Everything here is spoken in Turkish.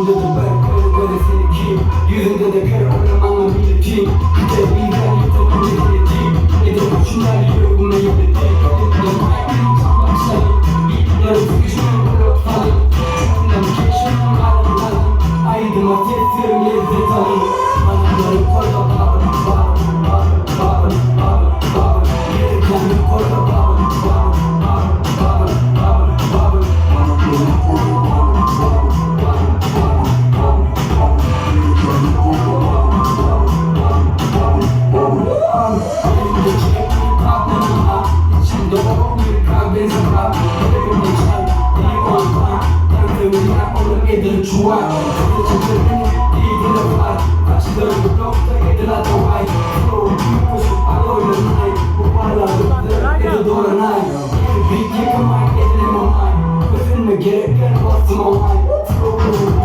Başımda da ben kara seni kim? Yüzünde de kara aramanla belirteyim. Bir de bilden yeter onu belirteyim. Ne de boşuna yiyor bunu yöneteyim. Elimde maymun çalmak sayın. Yarın sıkışmıyor blok falan. Çoktan keşfim aldım. Aydıma seslerim lezzet alayım. Anılarım korda bağır bağır bağır bağır bağır bağır. Yereklerim korda bağır bağır bağır bağır bağır bağır. Anılarım korda bağır bağır bağır bağır bağır. Yereklerim korda bağır bağır bağır bağır. Elimde çektiğim kahvemle içimde o bir kahve sabah. Elimde çay, iyi olma. Tanrımın onu edin çuval. Çocuklarını iyi dile var. Kaçlarım blokta edilen davay. Flow büyük koşup aloylanay. Bu parlaklıkları edi dolanay. Bir yıkamayı edilim onay. Gözünme gereken bastım onay. Flow